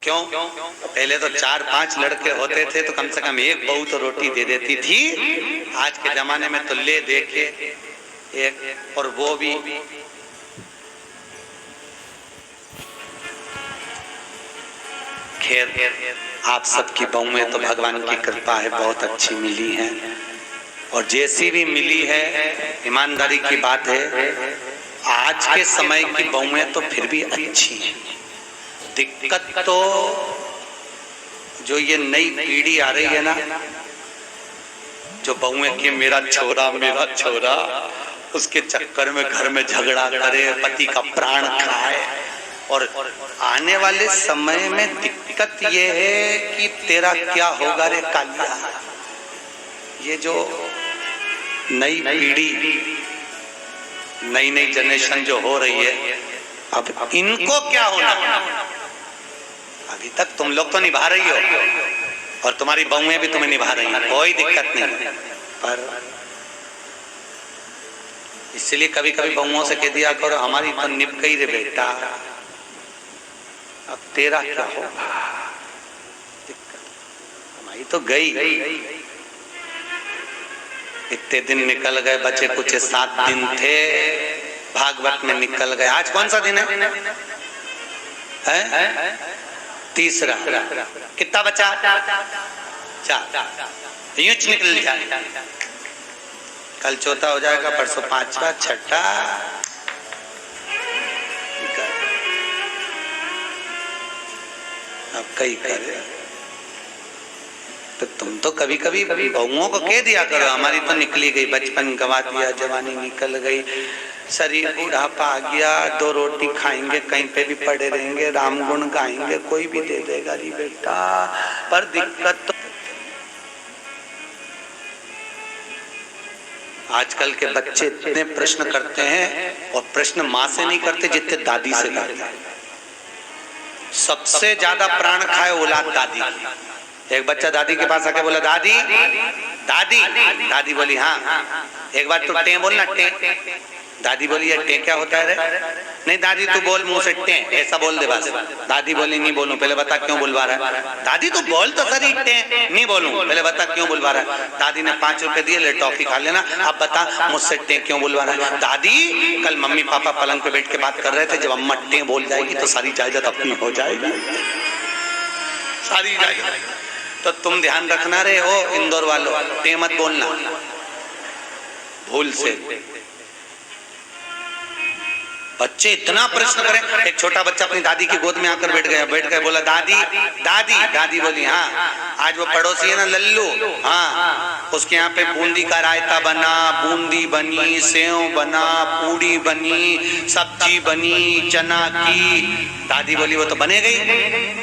क्यों? पहले तो 4-5 लड़के होते थे तो कम से कम एक बहू तो रोटी दे देती थी। आज के जमाने में तो ले देखे एक, और वो भी खैर आप सबकी बहुएं तो भगवान की कृपा है बहुत अच्छी मिली हैं, और जैसी भी मिली है ईमानदारी की बात है आज के समय की बहुएं तो फिर भी अच्छी हैं। दिक्कत तो जो ये नई पीढ़ी आ रही है ना, जो बहुएं की मेरा छोरा उसके चक्कर में घर में झगड़ा करे, पति का प्राण खाए। और आने वाले समय में दिक्कत ये है कि तेरा क्या होगा रे कालिया। ये जो नई पीढ़ी, नई जनरेशन जो हो रही है, अब इनको क्या होना। अभी तक तुम लोग तो निभा रही हो और तुम्हारी बहुएं भी तुम्हें निभा रही हैं, कोई दिक्कत नहीं है। पर इसलिए कभी कभी बहुओं से कह दिया करो हमारी तो निभ गई रे बेटा, अब तेरा क्या होगा। हमारी तो गई। इतने दिन निकल गए, बचे कुछ 7 दिन थे, भागवत में निकल गए। आज कौन सा दिन है? तीसरा। कितना बचा? 4। यूं निकल जाए, कल चौथा हो जाएगा, परसों 5वां, 6ठा। अब कई करे तो तुम तो कभी कभी बहुओं को कह दिया करो हमारी तो निकली गई, बचपन गवा दिया, जवानी निकल गई, शरीर बुढ़ापा आ गया, 2 रोटी खाएंगे, कहीं पे भी पड़े रहेंगे, राम गुण गाएंगे, कोई भी दे देगा री बेटा। पर दिक्कत तो आजकल के बच्चे इतने प्रश्न करते हैं, और प्रश्न माँ से नहीं करते जितने दादी से करते हैं। सबसे ज्यादा प्राण खाए औलाद दादी की। एक बच्चा दादी के पास आके बोला दादी दादी, दादी बोली हाँ। एक बार तो टे बोलना, टे। दादी बोली ये टे क्या होता है रे? नहीं दादी तू बोल मुंह से टे, ऐसा बोल दे बस। दादी बोली नहीं बोलूं, पहले बता क्यों बुलवा रहा है। दादी तू बोल तो सही, टे नहीं बोलूं, पहले बता क्यों बुलवा रहा है। दादी ने 5 रुपए दिए, ले टॉफी खा लेना, अब बता मुझसे टे क्यों बुलवा रहा है। दादी कल मम्मी पापा पलंग पे बैठ के बात कर रहे थे, जब अम्मा टे बोल जाएगी तो सारी जायदाद अपनी हो जाएगी, सारी जायदाद। तो तुम ध्यान रखना रे हो इंदौर वालों, टे मत बोलना भूल से। बच्चे इतना प्रश्न करें। एक छोटा बच्चा अपनी दादी की गोद में आकर बैठ गया, बोला दादी दादी। दादी बोली हाँ। आज वो पड़ोसी है ना लल्लू, हाँ, उसके यहाँ पे बूंदी का रायता बना, बूंदी बनी, सेव बना, पूड़ी बनी, सब्जी बनी चना की। दादी बोली वो तो बने गई,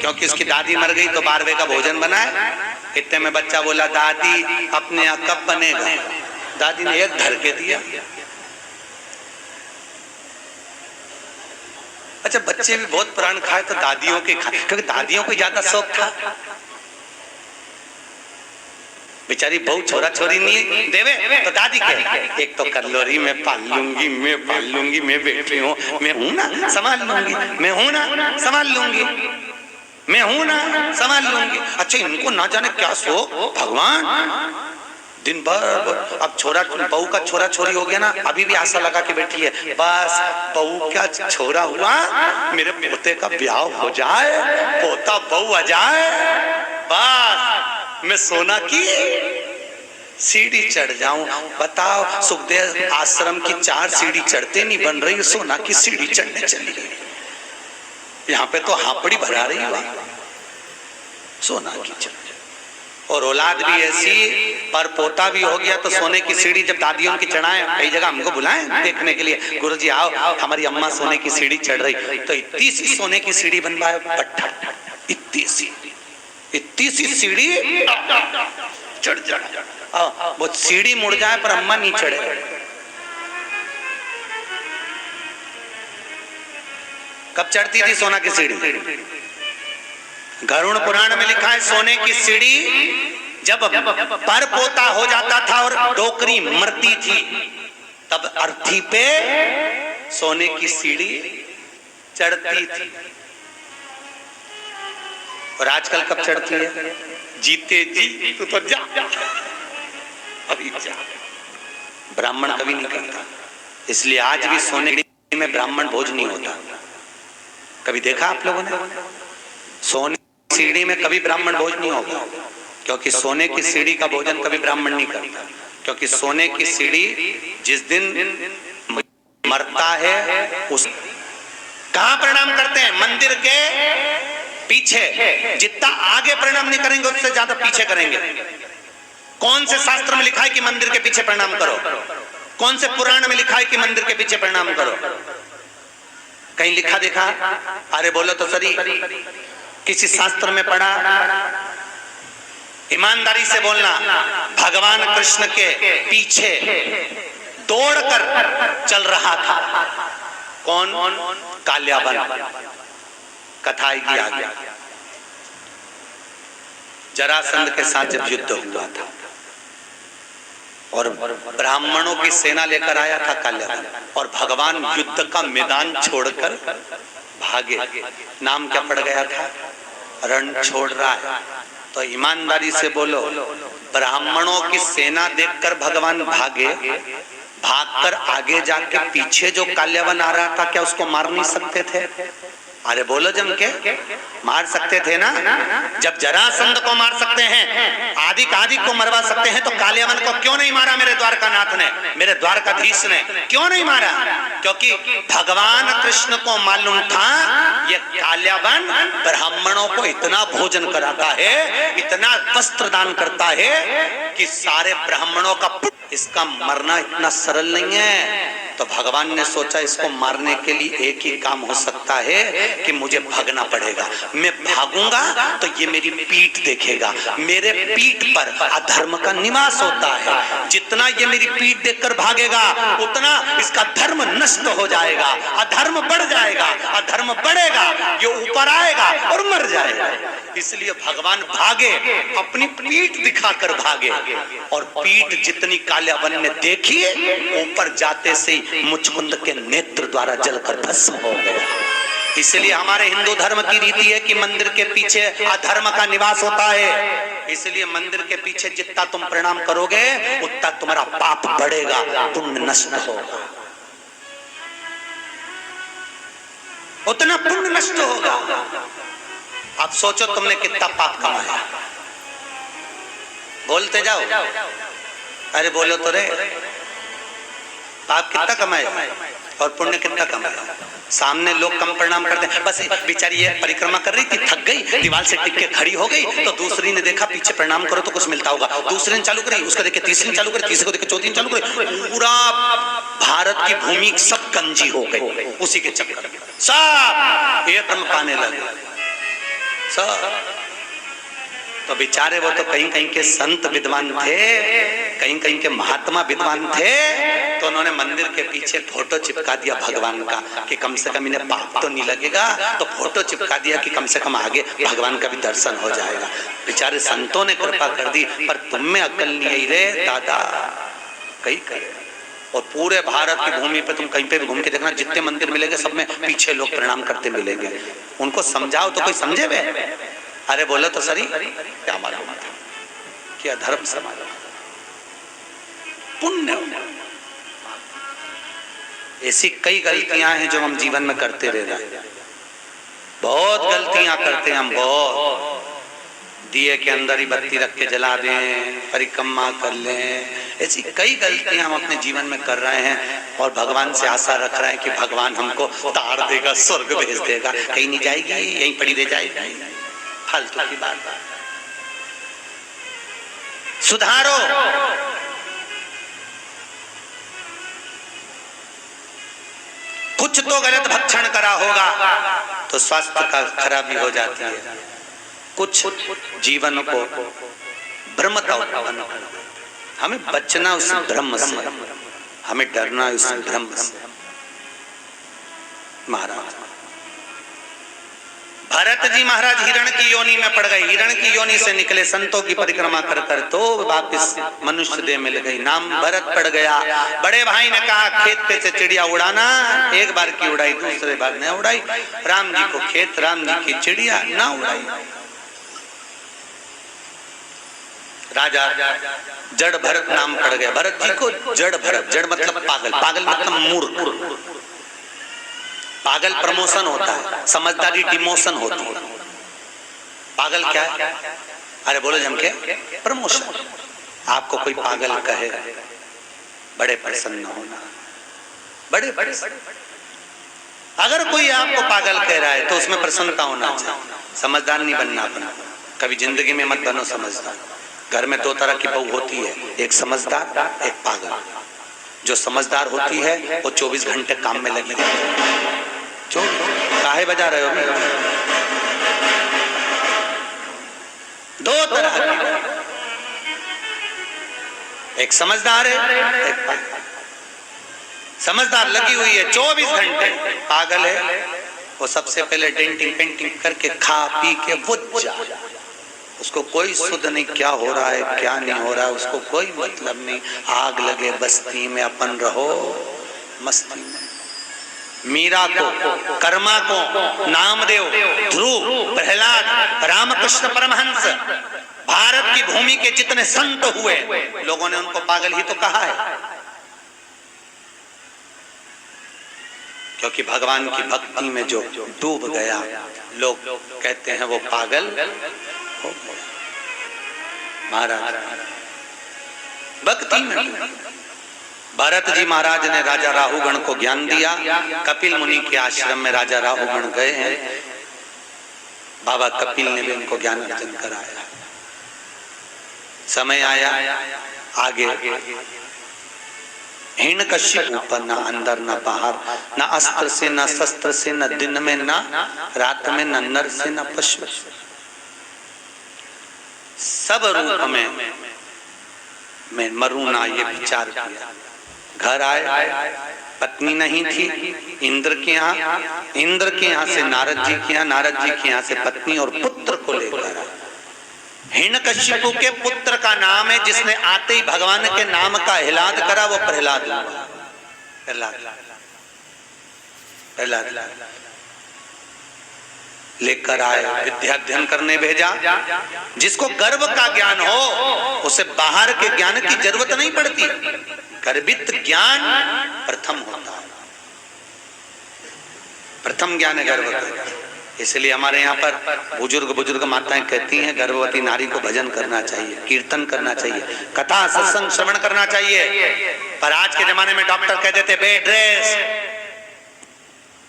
क्योंकि उसकी दादी मर गई तो 12वें का भोजन बना है। इतने में बच्चा बोला दादी अपने यहाँ कब बनेगा। दादी ने एक धर के दिया। अच्छा बच्चे भी बहुत प्राण खाए तो दादियों के खाए, क्योंकि दादियों को ज्यादा शौक था। बेचारी बहू छोरा छोरी नहीं देवे तो दादी के एक तो कल्लोरी में पाल लूंगी, मैं बेटी हूँ, मैं हूं ना संभाल लूंगी, मैं हूं ना संभाल लूंगी, मैं हूं ना संभाल लूंगी। अच्छा इनको ना जाने क्या शौक भगवान। दिन भर अब छोरा बहू का छोरा छोरी हो गया ना, अभी भी आशा लगा के बैठी है बस बहू क्या छोरा हुआ, मेरे पोते का ब्याह हो जाए, पोता बहू आ जाए, बस मैं सोना की सीढ़ी चढ़ जाऊं। बताओ सुखदेव आश्रम की 4 सीढ़ी चढ़ते नहीं बन रही, सोना की सीढ़ी चढ़ने चली गई। यहाँ पे तो हापड़ी भरा रही है सोना की चढ़। और औलाद भी ऐसी, पर पोता भी हो गया तो सोने की सीढ़ी जब दादियों की चढ़ाएं, कई जगह हमको बुलाएं देखने के लिए, गुरुजी आओ हमारी अम्मा सोने की सीढ़ी चढ़ रही, तो इतनी सी सोने की सीढ़ी बनवाए, इतनी सी सीढ़ी चढ़ जाए, वो सीढ़ी मुड़ जाए पर अम्मा नहीं चढ़े। कब चढ़ती थी सोना की सीढ़ी? गरुड़ पुराण में लिखा है सोने की सीढ़ी जब पर पोता हो जाता था और डोकरी मरती थी, तब अर्थी पे सोने की सीढ़ी चढ़ती थी। और आजकल कब चढ़ती है? जीते जी तू तो जा, अभी जा। ब्राह्मण कभी नहीं करता, इसलिए आज भी सोने में ब्राह्मण भोज नहीं होता। कभी देखा आप लोगों ने? सोने की सीढ़ी में कभी ब्राह्मण भोज नहीं होगा, क्योंकि सोने की सीढ़ी का भोजन कभी ब्राह्मण नहीं करता। क्योंकि सोने की सीढ़ी जिस दिन मरता है उस कहां प्रणाम करते हैं? मंदिर के पीछे। जितना आगे प्रणाम नहीं करेंगे उससे ज्यादा पीछे करेंगे। कौन से शास्त्र में लिखा है कि मंदिर के पीछे प्रणाम करो? कौन से पुराण में लिखा है कि मंदिर के पीछे प्रणाम करो? कहीं लिखा देखा? अरे बोलो तो सही, किसी शास्त्र में पढ़ा? ईमानदारी से बोलना। भगवान कृष्ण के पीछे दौड़कर चल रहा था कौन? काल्यावन। कथा आएगी आगे। जरासंध के साथ जब युद्ध हुआ था और ब्राह्मणों की सेना लेकर आया था काल्यावन, और भगवान युद्ध का मैदान छोड़कर भागे। नाम क्या पड़ गया था? रण छोड़ रहा है। तो ईमानदारी से बोलो, ब्राह्मणों की सेना देखकर भगवान भागे, भागकर आगे जाके पीछे जो काल्यावन आ रहा था क्या उसको मार नहीं सकते थे? अरे बोलो जम के, मार सकते थे ना? जब जरासंध को मार सकते हैं, आदिक को मरवा सकते हैं, तो काल्यावन को क्यों नहीं मारा मेरे द्वारकानाथ ने, मेरे द्वारकाधीश ने? क्यों नहीं मारा? क्योंकि भगवान कृष्ण को मालूम था ये काल्यावन ब्राह्मणों को इतना भोजन कराता है, इतना वस्त्र दान करता है कि सारे ब्राह्मणों का इसका मरना इतना सरल नहीं है। तो भगवान ने सोचा इसको मारने के लिए एक ही काम हो सकता है कि मुझे भागना पड़ेगा। मैं भागूंगा तो ये मेरी पीठ देखेगा, मेरे पीठ पर अधर्म का निवास होता है। जितना ये मेरी पीठ देखकर भागेगा उतना इसका धर्म नष्ट हो जाएगा, अधर्म बढ़ जाएगा, अधर्म बढ़ेगा, ये ऊपर आएगा और मर जाएगा। इसलिए भगवान भागे, अपनी पीठ दिखाकर भागे, और पीठ जितनी काल्यावन ने देखी, ऊपर जाते से मुचकुंद के नेत्र द्वारा जलकर भस्म हो गया। इसलिए हमारे हिंदू धर्म की रीति है कि मंदिर के पीछे अधर्म का निवास होता है। इसलिए मंदिर के पीछे जितना तुम प्रणाम करोगे उतना तुम्हारा पाप बढ़ेगा, पुण्य नष्ट होगा, उतना पुण्य नष्ट होगा। अब सोचो तुमने कितना पाप कमाया, बोलते जाओ। अरे बोलो तो रे, पाप कितना कमाए और पुण्य कितना कमाए? सामने लोग कम प्रणाम करते हैं। बस बेचारी ये परिक्रमा कर रही थी, थक गई, दीवार से टिक के खड़ी हो गई, तो दूसरी ने देखा पीछे प्रणाम करो तो कुछ मिलता होगा, दूसरी ने चालू करी, उसका देखे तीसरी ने चालू करी, तीसरे को देखे चौथी ने चालू करी, पूरा भारत की भूमि सब गंजी हो गई उसी के चक्कर में। सब ये कर्म पाने लगे सब। तो बेचारे वो तो कहीं कहीं के संत विद्वान थे, कहीं कहीं के महात्मा विद्वान थे, तो उन्होंने मंदिर के पीछे फोटो चिपका दिया भगवान का कि कम से कम इन्हें पाप तो नहीं लगेगा। तो फोटो चिपका दिया कि कम से कम आगे भगवान का भी दर्शन हो जाएगा। बेचारे संतों ने कृपा कर दी, पर तुम में अक्ल नहीं आई रे दादा, कहीं करे। और पूरे भारत की भूमि पे तुम कहीं पे भी घूम के देखना, जितने मंदिर मिलेंगे सब में पीछे लोग प्रणाम करते मिलेंगे। उनको समझाओ तो कोई समझे वे? अरे बोलो तो सही, क्या मालूम था कि अधर्म समाज पुण्य। ऐसी कई गलतियां हैं जो हम जीवन में करते रह रहे हैं, बहुत गलतियां करते हैं हम, बहुत। दिए के अंदर ही बत्ती रख के जला दें, परिक्रमा कर लें, ऐसी कई गलतियां हम अपने जीवन में कर रहे हैं, और भगवान से आशा रख रहे हैं कि भगवान हमको तार देगा, स्वर्ग भेज देगा। कहीं नहीं जाएगी, यहीं पड़ी रह जाएगी, फालतू की बात। सुधारो। कुछ तो गलत भक्षण करा होगा तो स्वास्थ्य का खराबी हो जाती है, कुछ जीवन को भ्रमता उत्पन्न। हमें बचना उस भ्रम से, हमें डरना उस भ्रम से। महाराज भरत जी महाराज हिरण की योनि में पड़ गए, हिरण की योनि से निकले, संतों की परिक्रमा कर कर तो वापिस मनुष्य देह मिल गई, नाम भरत पड़ गया। बड़े भाई ने कहा खेत पे से चिड़िया उड़ाना, एक बार की उड़ाई, दूसरे बार नहीं उड़ाई। राम जी को खेत, राम जी की चिड़िया ना उड़ाई। राजा जड़ भरत नाम पड़ गया। भरत जी को जड़ भरत, जड़ मतलब पागल, पागल मतलब मूर्ख। पागल प्रमोशन होता है, समझदारी डिमोशन होती है। पागल क्या है? अरे बोलो जम के प्रमोशन। आपको कोई पागल कहे, बड़े प्रसन्न होना, बड़े बड़े। अगर कोई आपको पागल कह रहा है तो उसमें प्रसन्नता होना चाहिए। समझदार नहीं बनना अपना, कभी जिंदगी में मत बनो समझदार। घर में दो तरह की बहू होती है, एक समझदार, एक पागल। जो समझदार होती है वो 24 घंटे काम में लगी रहती है। काहे बजा रहे हो? दो तरह की, एक समझदार है, एक पागल। समझदार लगी हुई है 24 घंटे, पागल है वो सबसे पहले डेंटिंग पेंटिंग करके खा पी के बुझ जा। उसको कोई सुध नहीं क्या हो रहा है क्या नहीं हो रहा है, उसको कोई मतलब नहीं। आग लगे बस्ती में, अपन रहो मस्ती में। मीरा को, कर्मा को, नामदेव, ध्रुव, प्रहलाद, रामकृष्ण परमहंस, भारत की भूमि के जितने संत हुए, लोगों ने उनको पागल ही तो कहा है। क्योंकि भगवान की भक्ति में जो डूब गया, लोग कहते हैं वो पागल हो गया। महाराज भक्ति में भरत जी महाराज ने राजा राहुगण को ज्ञान दिया। कपिल मुनि के आश्रम में राजा राहुगण गए हैं, बाबा कपिल ने भी उनको ज्ञान अर्जन कराया। समय आया आगे, हिरण्यकश्यप ऊपर, ना अंदर ना बाहर, ना अस्त्र से ना शस्त्र से, न दिन में ना रात में, न नर से न पशु, सब रूप में मरूं ना, ये विचार किया। घर आए, पत्नी नहीं थी, इंद्र के यहाँ से नारद जी के यहाँ, नारद जी के यहाँ से पत्नी और पुत्र को लेकर आए। हिरण्यकश्यप के पुत्र का नाम है, जिसने आते ही भगवान के नाम का हिलाद करा, वो प्रहलाद हुआ। प्रहलाद लेकर आए, विद्याध्ययन करने भेजा। जिसको गर्व का ज्ञान हो उसे बाहर के ज्ञान की जरूरत नहीं पड़ती। गर्भित ज्ञान प्रथम होता है, प्रथम ज्ञान है गर्भ का। इसलिए हमारे यहाँ पर बुजुर्ग माताएं कहती हैं गर्भवती नारी को भजन करना चाहिए, कीर्तन करना चाहिए, कथा सत्संग श्रवण करना चाहिए। पर आज के जमाने में डॉक्टर कह देते बेड रेस्ट,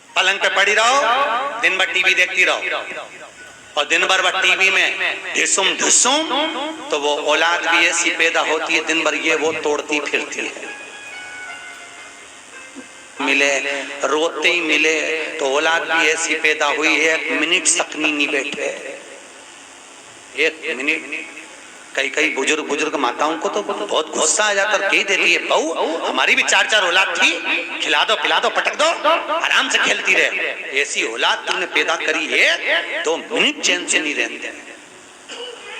पलंग पे पड़ी रहो, दिन भर टीवी देखती रहो, और दिन भर टीवी में ढिसुम ढिसुम, तो वो औलाद भी ऐसी पैदा होती है, दिन भर ये वो तोड़ती फिरती है। मिले रोते ही मिले तो औलाद भी ऐसी पैदा हुई है, 1 मिनट सकनी नहीं बैठे, 1 मिनट। कई बुजुर्ग माताओं को तो बहुत गुस्सा आ जाता है, कह देती है बहू हमारी भी 4 औलाद थी, खिला दो पिला दो पटक दो, आराम से खेलती रहे। ऐसी औलाद तुमने पैदा करी है, 2 मिनट चैन से नहीं रहते,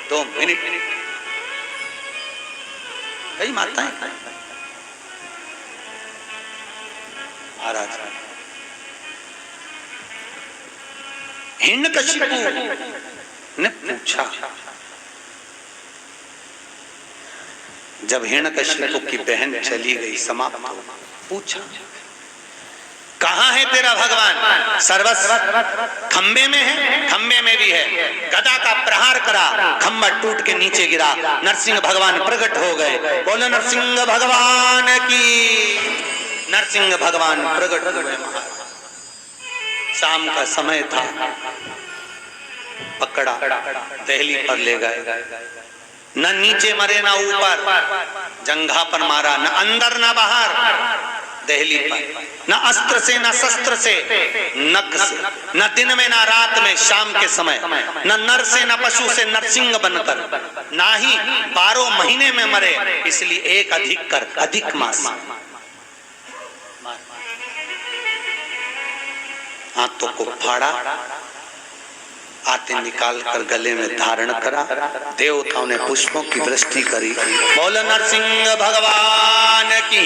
2 मिनट। कई माताएं महाराज हिरण्यकश्यप ने पूछा, जब हिरण्यकश्यप की बहन चली गई, समाप्त हो, पूछा कहाँ है तेरा भगवान? सर्वस्व खंबे में है, खंबे में भी है। गदा का प्रहार करा, खंबा टूट के नीचे गिरा, नरसिंह भगवान प्रकट हो गए। बोलो नरसिंह भगवान की। नरसिंह भगवान प्रकट हुए। शाम का समय था, पकड़ा, दहली पर ले गए। न नीचे मरे न ऊपर, जंघा पर मारा, न अंदर न बाहर, दहली पर। न अस्त्र से न शस्त्र से, नख से, न दिन में न रात में, शाम के समय, न नर से न पशु से, नरसिंह बनकर, ना ही 12 महीने में मरे, इसलिए एक अधिक कर, अधिक मास। हाथों को फाड़ा, आते निकाल कर गले में धारण करा। देवताओं ने पुष्पों की वृष्टि करी। बोल नरसिंह भगवान की।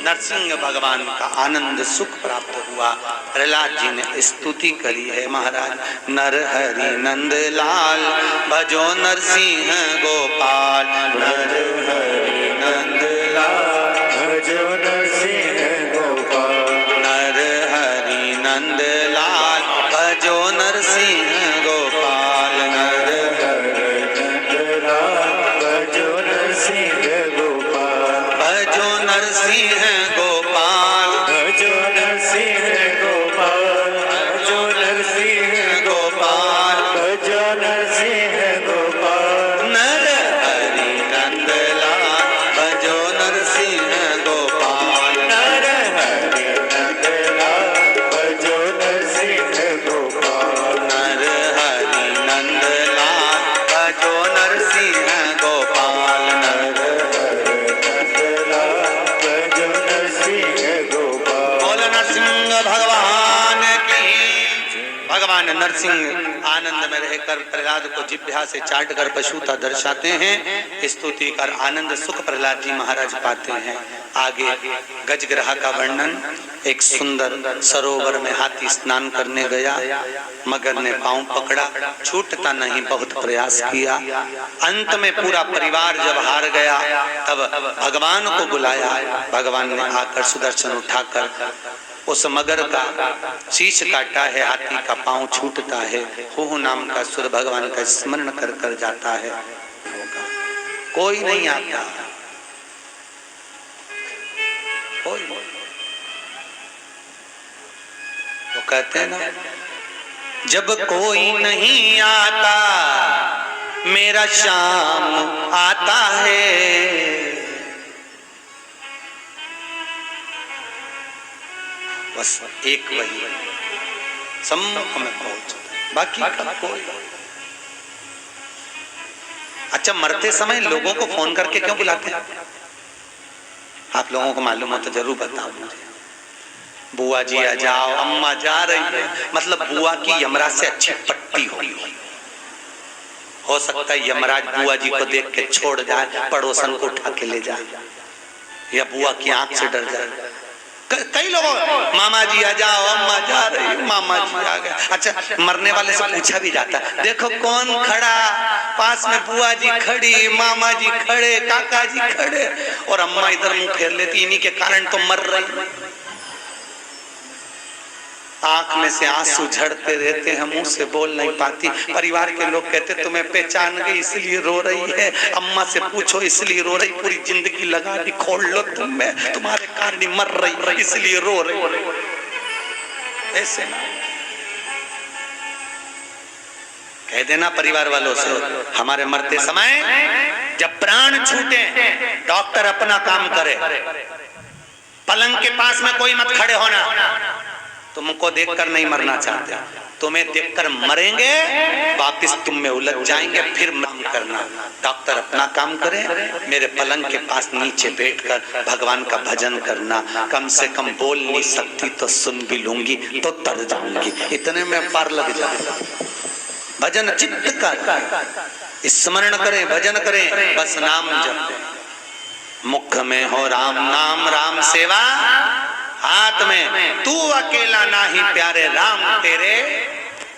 नरसिंह भगवान का आनंद सुख प्राप्त हुआ। प्रहलाद जी ने स्तुति करी है, महाराज नर हरि नंद लाल भजो नरसिंह गोपाल। नर हरि नंद लाल भजो नरसिंह गोपाल। नर हरि नंद लाल भजो नरसिंह गोपाल। नर हरि नंद लाल भजो नरसिंह गोपाल। भजो नरसिंह गोपाल। भजो नरसिंह गोपाल। भजो नरसिंह गोपाल। भजो नरसिंह गोपाल। नर हरि नंद लाल भजो नरसिंह गोपाल। नर हरि नंद लाल भजो नरसिंह गोपाल। नर हरि नंद लाल भजो नरसिंह गोपाल। नर बोल नरसिंह भगवान की। भगवान नरसिंह आनंद में रहकर प्रहलाद को जिह्वा से चाट कर पशुता दर्शाते हैं। स्तुति कर आनंद सुख प्रहलाद जी महाराज पाते हैं। आगे गजग्रह का वर्णन। एक सुंदर सरोवर में हाथी स्नान करने गया। मगर ने पांव पकड़ा, छूटता नहीं, बहुत प्रयास किया। अंत में पूरा परिवार जब हार गया तब भगवान को बुलाया। भगवान ने आकर सुदर्शन उठाकर उस मगर का शीश काटा है। हाथी का पांव छूटता है। हो नाम का सुर भगवान का स्मरण कर कर जाता है। कोई नहीं आता, कोई। तो कहते हैं ना, जब कोई नहीं आता मेरा श्याम आता है। बस एक वही सम्मुख में पहुंच, बाकी का कोई। अच्छा, मरते समय लोगों को फोन करके क्यों बुलाते हैं? आप लोगों को मालूम हो तो जरूर बताओ मुझे। बुआ जी आ जाओ, अम्मा जा रही है, मतलब बुआ की यमराज से अच्छी पट्टी हो सकता है यमराज बुआ जी को देख के छोड़ जाए, पड़ोसन को उठा के ले जाए, या बुआ की आंख से डर जाए। कई लोगों, मामा जी आ जाओ, अम्मा जा रही, मामा जी आ गए। अच्छा, मरने वाले से पूछा भी जाता है, देखो कौन खड़ा, पास में बुआ जी खड़ी, मामा जी खड़े, काका जी खड़े, और अम्मा इधर मुंह फेर लेती, इन्हीं के कारण तो मर रही। आंख में से आंसू झड़ते रहते हैं, मुंह से बोल नहीं पाती। परिवार के लोग कहते तुम्हें पहचान गई इसलिए रो रही है, अम्मा से पूछो इसलिए रो रही, पूरी जिंदगी लगा दी खोल लो तुम में, तुम्हारे कारण मर रही इसलिए रो रही। ऐसे ना कह देना परिवार वालों से, हमारे मरते समय जब प्राण छूटे डॉक्टर अपना काम करे, पलंग के पास में कोई मत खड़े होना। तुमको देखकर नहीं मरना चाहते, तुम्हें देखकर मरेंगे, वापिस तुम में उलझ जाएंगे, फिर मत करना। डॉक्टर अपना काम करे, मेरे पलंग के पास नीचे बैठकर भगवान का भजन करना। कम से कम बोल नहीं सकती तो सुन भी लूंगी तो तर जाऊंगी, इतने में पार लग जाए। भजन चित्त का स्मरण करें, भजन करें, बस नाम जप। मुख में हो राम नाम, राम सेवा हाथ में, तू अकेला नाही प्यारे, राम तेरे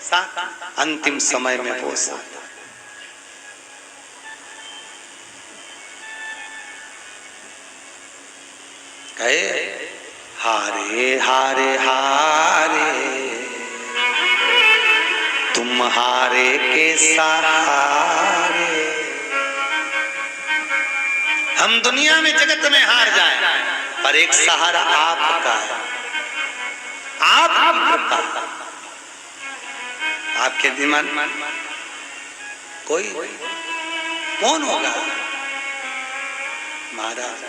साथ। अंतिम समय में वो साथ। कहे हारे हारे हारे तुम्हारे के सहारे। हम दुनिया में जगत में हार जाए पर एक सहारा आपका है, आपका, आपके दिमाग कोई कौन होगा? महाराज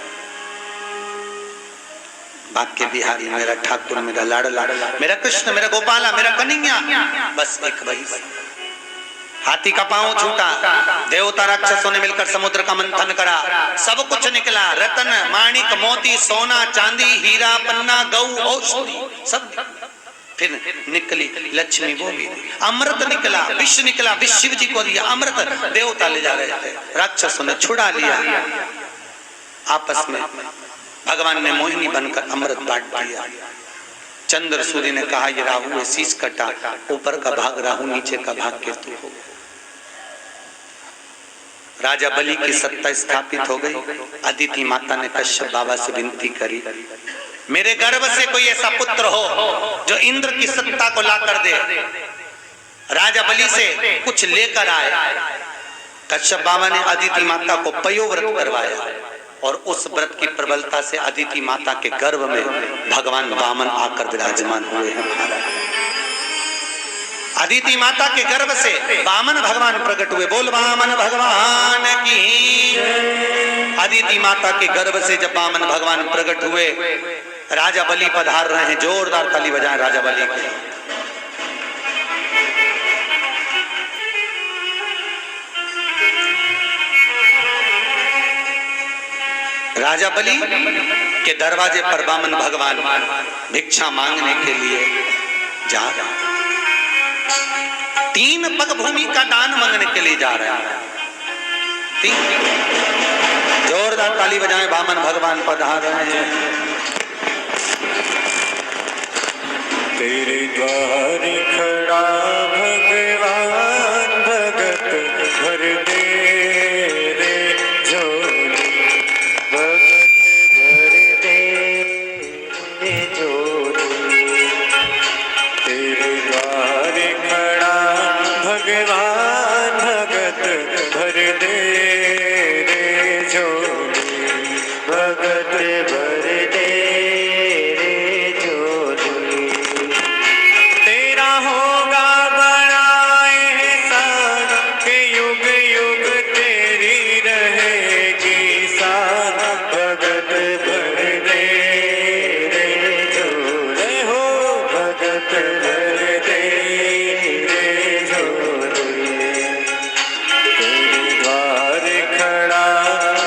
बाक्य बिहारी, मेरा ठाकुर, मेरा लाडला, मेरा कृष्ण, मेरा गोपाला, मेरा कन्हैया, बस एक वही। हाथी का पांव छूटा, देवता राक्षसों ने मिलकर समुद्र का मंथन करा, सब कुछ निकला, रतन माणिक मोती सोना चांदी हीरा पन्ना गौ औषधि सब। फिर निकली लक्ष्मी, वो भी अमृत निकला, विष निकला, विष शिव जी को दिया अमृत, देवता ले जा रहे थे, राक्षसों ने छुड़ा लिया। आपस में भगवान ने मोहिनी बनकर अमृत बांट दिया। चंद्र सूर्य ने कहा ये राहु है, शीश कटा, ऊपर का भाग राहु, नीचे का भाग केतु हो। राजा बलि की सत्ता स्थापित हो गई। अदिति माता ने कश्यप बाबा से विनती करी, मेरे गर्भ से कोई ऐसा पुत्र हो जो इंद्र की सत्ता को ला कर दे, राजा बलि से कुछ लेकर आए। कश्यप बाबा ने अदिति माता को पयोव्रत करवाया और उस व्रत की प्रबलता से अदिति माता के गर्भ में भगवान वामन आकर विराजमान हुए हैं। अदिति माता के गर्भ से वामन भगवान प्रकट हुए। बोल वामन भगवान की। अदिति माता के गर्भ से जब वामन भगवान प्रकट हुए, राजा बलि पधार रहे हैं। जोरदार ताली बजाएं राजा बलि के। राजा बलि के दरवाजे पर वामन भगवान भिक्षा मांगने के लिए जा रहे हैं। 3 पग भूमि का दान मांगने के लिए जा रहे हैं। जोरदार ताली बजाएं, वामन भगवान पधार रहे हैं। तेरे द्वार खड़ा भगवान, भगत भर दे रे झोली, भगत भर दे रे झोली। तेरे द्वार खड़ा भगवान, भगत भर दे रे झोली, भगत भर दे रे झोली। तेरा होगा बड़ा एहसान कि युग युग तेरी रहेगी शान, भगत भर दे रे झोली हो, भगत भर दे रे झोली। तेरे द्वार खड़ा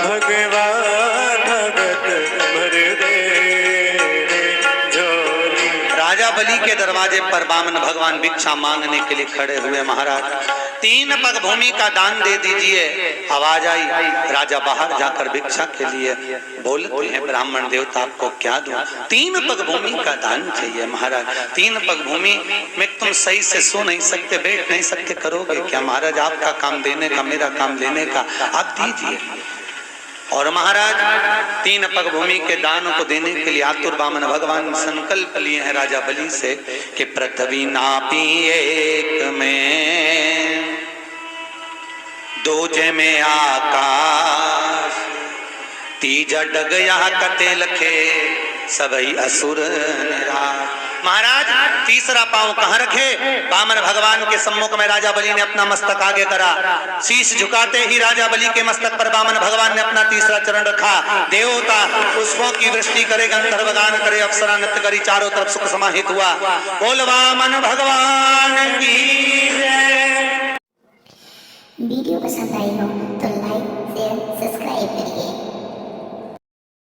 भगवान, भगत भर दे रे झोली। राजा बलि के दरवाजे पर वामन भगवान भिक्षा मांगने के लिए खड़े हुए। महाराज 3 पग भूमि का दान दे दीजिए। आवाज आई, राजा बाहर जाकर भिक्षा के लिए बोलते हैं, ब्राह्मण देवता आपको क्या दूं? 3 पग भूमि का दान चाहिए। महाराज 3 पग भूमि में तुम सही से सो नहीं सकते, बैठ नहीं सकते, करोगे क्या? महाराज आपका काम देने का, मेरा काम लेने का, आप दीजिए। और महाराज 3 पग भूमि के दान को देने के लिए आतुर वामन भगवान संकल्प लिए हैं राजा बलि से कि पृथ्वी नापी एक में, दूजे में आकाश, तीजा डग यहाँ कते लखे सबई असुर निराश। महाराज तीसरा पांव कहां रखे? वामन भगवान के सम्मुख में राजा बलि ने अपना मस्तक आगे करा। शीश झुकाते ही राजा बलि के मस्तक पर वामन भगवान ने अपना तीसरा चरण रखा। देवता पुष्पों की वृष्टि करे, गंधर्व गान करे, अप्सरा नृत्य करी, चारों तरफ सुख समाहित हुआ। बोल वामन भगवान की जय। वीडियो पसंद आई हो तो लाइक, शेयर, सब्सक्राइब करिए।